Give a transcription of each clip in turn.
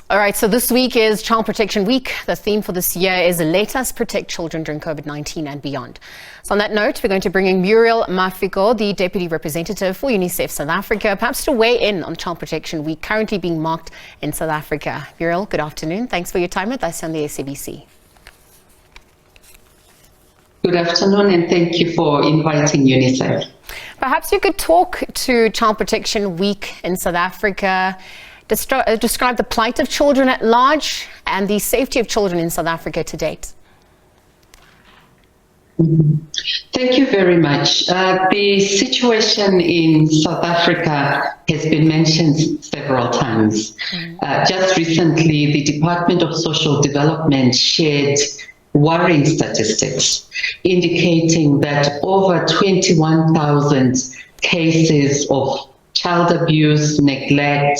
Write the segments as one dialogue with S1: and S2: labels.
S1: All right, so this week is Child Protection Week. The theme for this year is Let Us Protect Children During COVID-19 and Beyond. So on that note, we're going to bring in Muriel Mafico, the Deputy Representative for Unicef South Africa, perhaps to weigh in on Child Protection Week currently being marked in South Africa. Muriel, good afternoon. Thanks for your time with us on the SABC.
S2: Good afternoon, and thank you for inviting UNICEF.
S1: Perhaps you could talk to Child Protection Week in South Africa, describe the plight of children at large and the safety of children in South Africa to date.
S2: Thank you very much. The situation in South Africa has been mentioned several times. Just recently, the Department of Social Development shared worrying statistics indicating that over 21,000 cases of child abuse, neglect,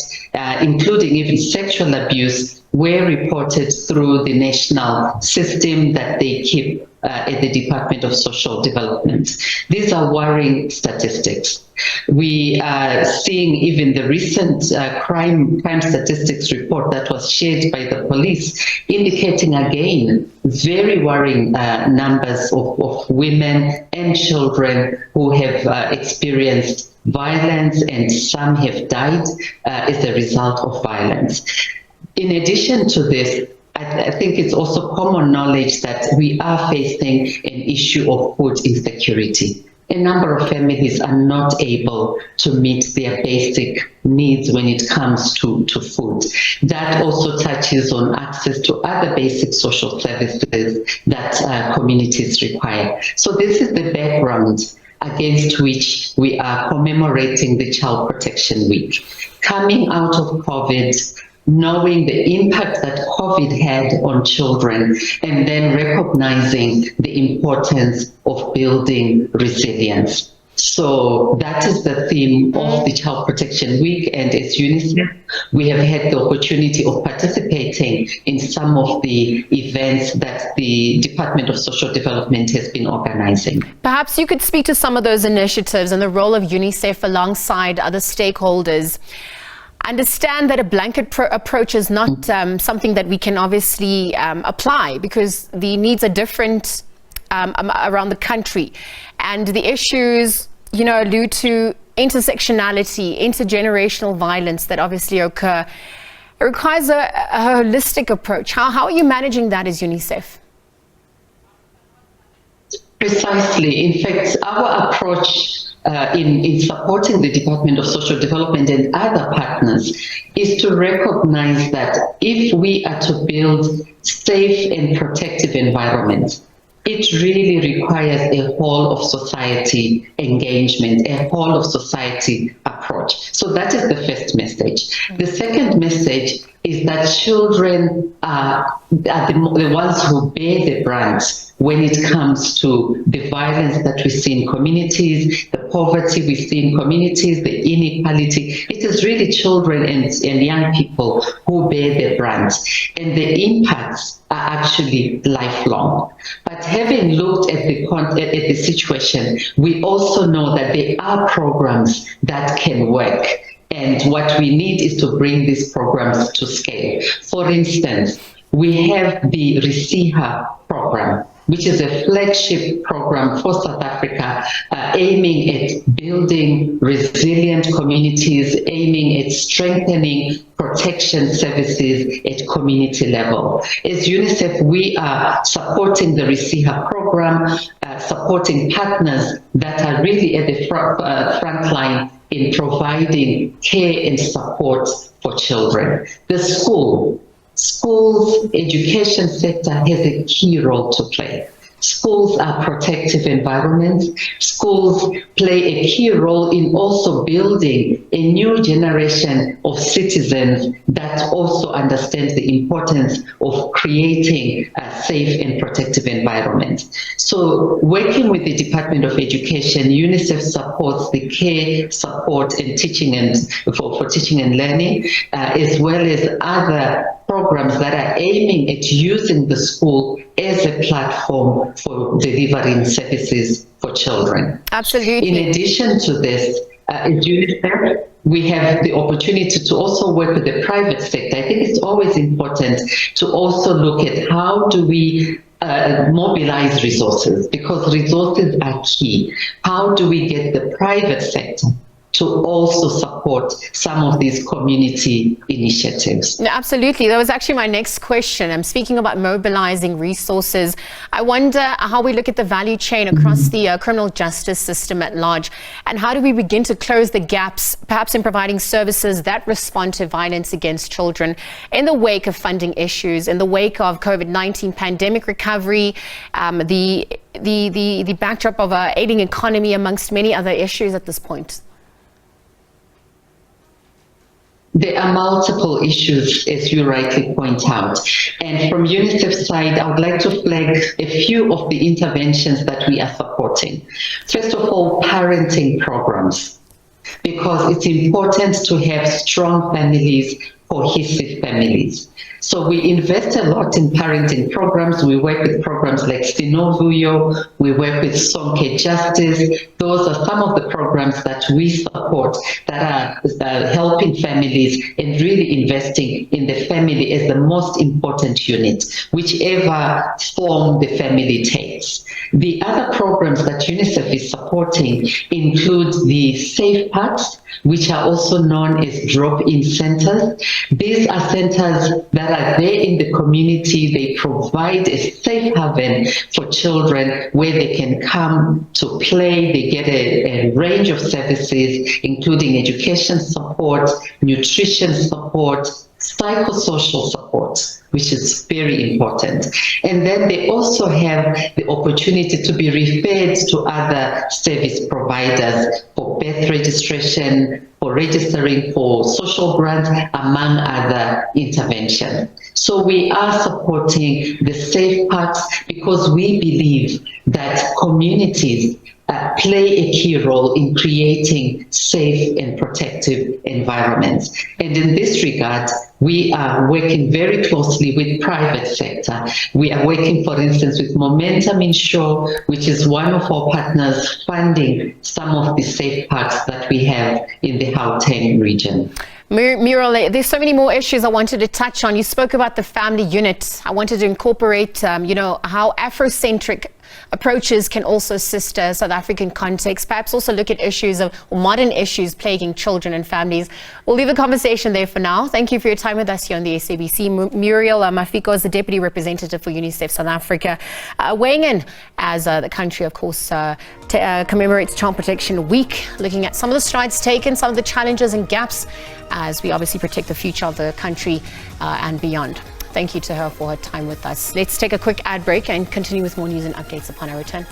S2: including even sexual abuse, were reported through the national system that they keep at the Department of Social Development. These are worrying statistics. We are seeing even the recent crime statistics report that was shared by the police, indicating again very worrying numbers of women and children who have experienced violence, and some have died as a result of violence. In addition to this, I think it's also common knowledge that we are facing an issue of food insecurity. A number of families are not able to meet their basic needs when it comes to food. That also touches on access to other basic social services that communities require. So this is the background against which we are commemorating the Child Protection Week. Coming out of COVID, knowing the impact that COVID had on children, and then recognizing the importance of building resilience. So that is the theme of the Child Protection Week, and as UNICEF, we have had the opportunity of participating in some of the events that the Department of Social Development has been organizing.
S1: Perhaps you could speak to some of those initiatives and the role of UNICEF alongside other stakeholders. Understand that a blanket approach is not something that we can obviously apply, because the needs are different around the country, and the issues, allude to intersectionality, intergenerational violence that obviously occur. It requires a holistic approach. How are you managing that as UNICEF?
S2: Precisely. In fact, our approach in supporting the Department of Social Development and other partners is to recognize that if we are to build safe and protective environments, it really requires a whole of society engagement, a whole of society approach. So that is the first message. The second message is that children are the ones who bear the brunt when it comes to the violence that we see in communities, the poverty we see in communities, the inequality. It is really children and young people who bear the brunt, and the impacts are actually lifelong. But having looked at the situation, we also know that there are programs that can work. And what we need is to bring these programs to scale. For instance, we have the Resiha program, which is a flagship program for South Africa, aiming at building resilient communities, aiming at strengthening protection services at community level. As UNICEF, we are supporting the Resiha program, supporting partners that are really at the front line in providing care and support for children. The schools education sector has a key role to play. Schools are protective environments. Schools play a key role in also building a new generation of citizens that also understand the importance of creating a safe and protective environment. So working with the Department of Education, UNICEF supports the care, support and teaching and for teaching and learning, as well as other programs that are aiming at using the school as a platform for delivering services for children.
S1: Absolutely.
S2: In addition to this, UNICEF, we have the opportunity to also work with the private sector. I think it's always important to also look at how do we mobilize resources, because resources are key. How do we get the private sector to also support some of these community initiatives?
S1: No, absolutely. That was actually my next question. I'm speaking about mobilizing resources. I wonder how we look at the value chain across the criminal justice system at large, and how do we begin to close the gaps, perhaps in providing services that respond to violence against children in the wake of funding issues, in the wake of COVID-19 pandemic recovery, the backdrop of a aiding economy, amongst many other issues at this point?
S2: There are multiple issues, as you rightly point out. And from UNICEF's side, I would like to flag a few of the interventions that we are supporting. First of all, parenting programs, because it's important to have strong families, cohesive families. So we invest a lot in parenting programs. We work with programs like Sinovuyo, we work with Sonke Justice. Those are some of the programs that we support that are helping families and really investing in the family as the most important unit, whichever form the family takes. The other programs that UNICEF is supporting include the Safe Parks, which are also known as drop-in centers. These are centers that are there in the community. They provide a safe haven for children where they can come to play. They get a range of services, including education support, nutrition support, psychosocial support, which is very important. And then they also have the opportunity to be referred to other service providers for birth registration, for registering for social grants, among other interventions. So we are supporting the Safe Parks because we believe that communities play a key role in creating safe and protective environments. And in this regard, we are working very closely with private sector. We are working, for instance, with Momentum Insure, which is one of our partners funding some of the safe parks that we have in the Gauteng region.
S1: Muriel, there's so many more issues I wanted to touch on. You spoke about the family unit. I wanted to incorporate, how Afrocentric approaches can also assist a South African context, perhaps also look at issues of modern issues plaguing children and families. We'll leave the conversation there for now. Thank you for your time with us here on the SABC. Muriel Mafico is the Deputy Representative for Unicef South Africa, weighing in as the country, of course, commemorates Child Protection Week, looking at some of the strides taken, some of the challenges and gaps as we obviously protect the future of the country and beyond. Thank you to her for her time with us. Let's take a quick ad break and continue with more news and updates upon our return.